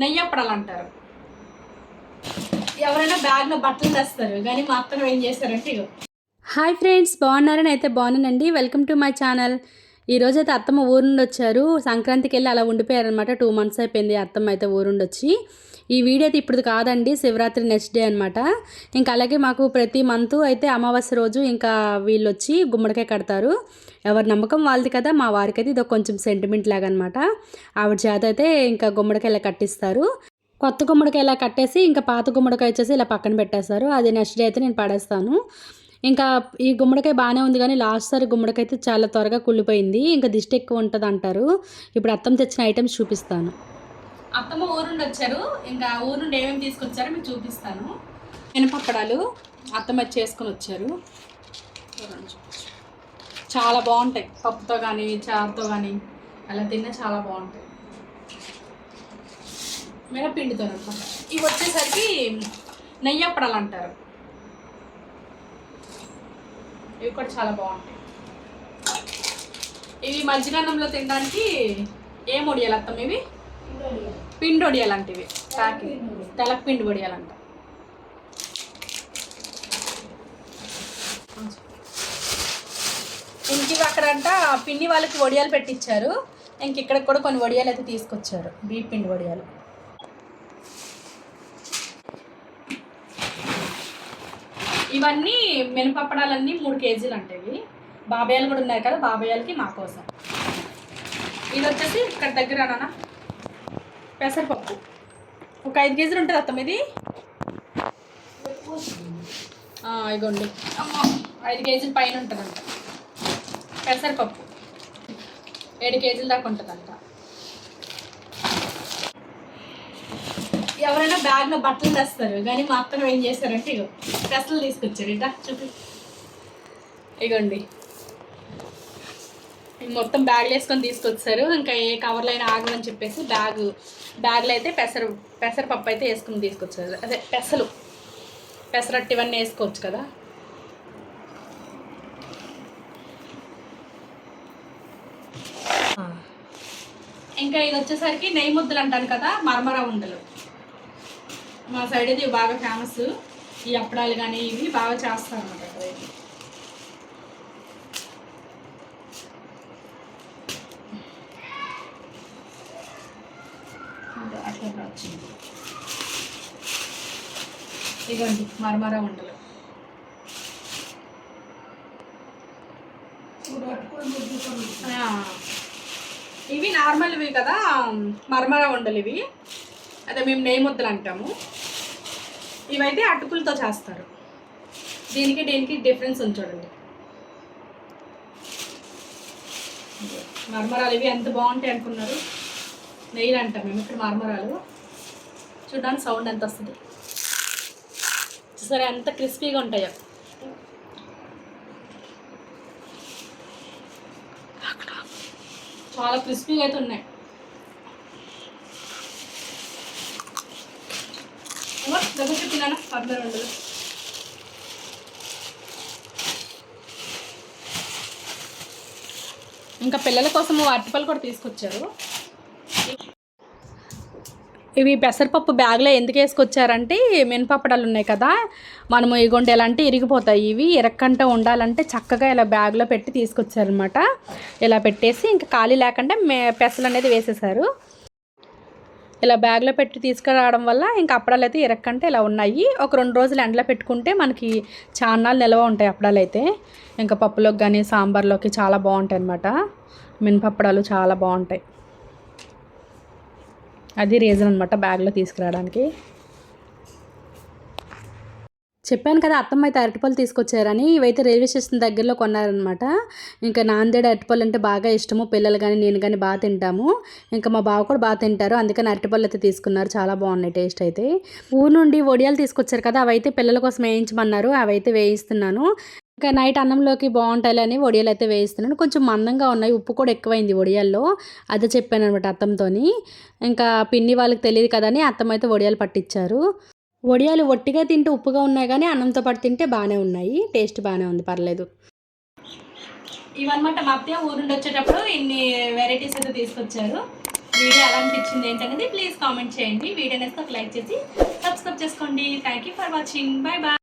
నెయ్యి అప్పడాలు అంటారు. ఎవరైనా బ్యాగ్లో బట్టలు తెస్తారు, కానీ మా అత్తను ఏం చేస్తారంటే ఇగో. హాయ్ ఫ్రెండ్స్, బాగున్నారని అయితే బాగున్నానండి. Welcome to my channel. ఈరోజు అయితే అత్తమ్మ ఊరు నుండి వచ్చారు. సంక్రాంతికి వెళ్ళి అలా ఉండిపోయారనమాట. 2 months అయిపోయింది అత్తమ్మ అయితే ఊరుండి వచ్చి. ఈ వీడియో అయితే ఇప్పుడు కాదండి, శివరాత్రి నెక్స్ట్ డే అనమాట. ఇంకా అలాగే మాకు ప్రతి మంత్ అయితే అమావాస్య రోజు ఇంకా వీళ్ళు వచ్చి గుమ్మడికాయ కడతారు. ఎవరి నమ్మకం వాళ్ళది కదా. మా వారికి అయితే ఇది కొంచెం సెంటిమెంట్ లాగా అనమాట. ఆవిడ చేత అయితే ఇంకా గుమ్మడికాయ ఇలా కట్టిస్తారు. కొత్త గుమ్మడికాయ ఇలా కట్టేసి ఇంకా పాత గుమ్మడికాయ వచ్చేసి ఇలా పక్కన పెట్టేస్తారు. అది నెక్స్ట్ డే అయితే నేను పడేస్తాను. ఇంకా ఈ గుమ్మడికాయ బాగానే ఉంది, కానీ లాస్ట్ సారి గుమ్మడికాయ అయితే చాలా త్వరగా కుళ్ళిపోయింది. ఇంకా దిష్టి ఎక్కువ ఉంటుంది అంటారు. ఇప్పుడు అత్తమ్మ తెచ్చిన ఐటమ్స్ చూపిస్తాను. అత్తమ్మ ఊరు నుండి వచ్చారు. ఇంకా ఊరు నుండి ఏమేమి తీసుకొచ్చారో మీకు చూపిస్తాను. మినపప్పడాలు అత్తమ్మ చేసుకొని వచ్చారు. చాలా బాగుంటాయి, పప్పుతో కానీ చారుతో కానీ అలా తిన్నా చాలా బాగుంటాయి. మినపిండితో అనమాట. ఇవి వచ్చేసరికి నెయ్యి అప్పడాలు అంటారు. ఇవి కూడా చాలా బాగుంటాయి. ఇవి మజ్జిగన్నంలో తినడానికి ఏం వడియాలు అత్తమ్మ? ఇవి పిండి వడియాలు అంటివి. తెలక పిండి వడియాలంట. ఇంక అక్కడంట పిండి వాళ్ళకి వడియాలు పెట్టించారు. ఇంక ఇక్కడ కూడా కొన్ని వడియాలు అయితే తీసుకొచ్చారు, బియ్య పిండి వడియాలు. ఇవన్నీ మినపప్పడాలన్నీ 3 kgs అంటేవి. బాబాయాలు కూడా ఉన్నాయి కదా, బాబాయాలకి మా కోసం. ఇది వచ్చేసి ఇక్కడ దగ్గర నాన్న పెసరపప్పు ఒక 5 kgs ఉంటుంది అత్తమ్మ. ఇది ఇగోండి అమ్మ, 5 kgs పైన ఉంటుందంట. పెసరపప్పు 7 kgs దాకా ఉంటుందంట. ఎవరైనా బ్యాగ్లో బట్టలు తెస్తారు, కానీ మా అత్తను ఏం చేస్తారంటే ఇగో పెసలు తీసుకొచ్చారు. ఇట చూపి, ఇగోండి మొత్తం బ్యాగ్లో వేసుకొని తీసుకొచ్చారు. ఇంకా ఏ కవర్లో అయినా ఆగమని చెప్పేసి బ్యాగ్లో అయితే పెసరపప్పు అయితే వేసుకుని తీసుకొచ్చారు. అదే పెసరట్టు ఇవన్నీ వేసుకోవచ్చు కదా. ఇంకా ఇది వచ్చేసరికి నెయ్యి ముద్దలు అంటాను కదా, మరమరా ఉండలు. మా సైడ్ ఇది బాగా ఫేమస్. ఈ అప్పడాలు కానీ ఇవి బాగా చేస్తారు అన్నమాట. అట్లా వచ్చింది. ఇదిగోండి మరమరా ఉండలు. ఇవి నార్మల్ ఇవి కదా, మరమరా ఉండలు ఇవి. అదే మేము నెయ్యి ముద్దలు అంటాము. ఇవైతే అటుకులతో చేస్తారు. దీనికి డిఫరెన్స్ ఉంది చూడండి. మరమరాలు ఇవి ఎంత బాగుంటాయి అనుకున్నారు. నెయ్యిలు అంటాం మేము ఇక్కడ మరమరాలు. చూడడానికి సౌండ్ ఎంత వస్తుంది, సరే ఎంత క్రిస్పీగా ఉంటాయో. చాలా క్రిస్పీగా అయితే ఉన్నాయి. దగ్గర చెప్పినాను పర్మర ఉండదు. ఇంకా పిల్లల కోసం అరటిపళ్ళు కూడా తీసుకొచ్చారు. ఇవి పెసరపప్పు బ్యాగ్లో ఎందుకు వేసుకొచ్చారంటే, మినపప్పడాలు ఉన్నాయి కదా, మనము ఇగోండి ఎలాంటి ఇరిగిపోతాయి. ఇవి ఇరక్కంటే ఉండాలంటే చక్కగా ఇలా బ్యాగ్లో పెట్టి తీసుకొచ్చారనమాట. ఇలా పెట్టేసి ఇంకా ఖాళీ లేకుండా పెసలు అనేది వేసేసారు. ఇలా బ్యాగ్లో పెట్టి తీసుకురావడం వల్ల ఇంకా అప్పడాలు అయితే ఇరక్కంటే ఇలా ఉన్నాయి. ఒక 2 రోజులు ఎండలో పెట్టుకుంటే మనకి చాన్నాళ్ళు నిల్వ ఉంటాయి అప్పడాలు అయితే. ఇంకా పప్పులోకి కానీ సాంబార్లోకి చాలా బాగుంటాయి అన్నమాట. మినపప్పడాలు చాలా బాగుంటాయి. అది రీజన్ అనమాట బ్యాగ్లో తీసుకురావడానికి. చెప్పాను కదా అత్తమ్మ అయితే అరటిపళ్ళు తీసుకొచ్చారని. ఇవైతే రైల్వే స్టేషన్ దగ్గరలో కొన్నారనమాట. ఇంకా నాందేడ్ అరటిపళ్ళు అంటే బాగా ఇష్టము. పిల్లలు కానీ నేను కానీ బాగా తింటాము. ఇంకా మా బావ కూడా బాగా తింటారు, అందుకని అరటిపళ్ళు అయితే తీసుకున్నారు. చాలా బాగున్నాయి టేస్ట్ అయితే. ఊరు నుండి వడియాలు తీసుకొచ్చారు కదా, అవైతే పిల్లల కోసం వేయించమన్నారు. అవైతే వేయిస్తున్నాను. ఇంకా నైట్ అన్నంలోకి బాగుంటాయని వడియాలు అయితే వేయిస్తున్నాను. కొంచెం మందంగా ఉన్నాయి, ఉప్పు కూడా ఎక్కువైంది వడియాల్లో. అదే చెప్పాను అనమాట అత్తమ్మతోని. ఇంకా పిన్ని వాళ్ళకి తెలియదు కదని అత్తమ్మ అయితే వడియాలు పట్టించారు. వడియాలు ఒట్టిగా తింటే ఉప్పుగా ఉన్నాయి, కానీ అన్నంతో పాటు తింటే బాగానే ఉన్నాయి. టేస్ట్ బాగానే ఉంది, పర్లేదు. ఇవన్నమాట మా అత్తయ్య ఊరు నుండి వచ్చేటప్పుడు ఇన్ని వెరైటీస్ అయితే తీసుకొచ్చారు. వీడియో ఎలా అనిపించింది ఏంటనేది ప్లీజ్ కామెంట్ చేయండి. వీడియో అనేది ఒక లైక్ చేసి సబ్స్క్రైబ్ చేసుకోండి. Thank you for watching. Bye bye.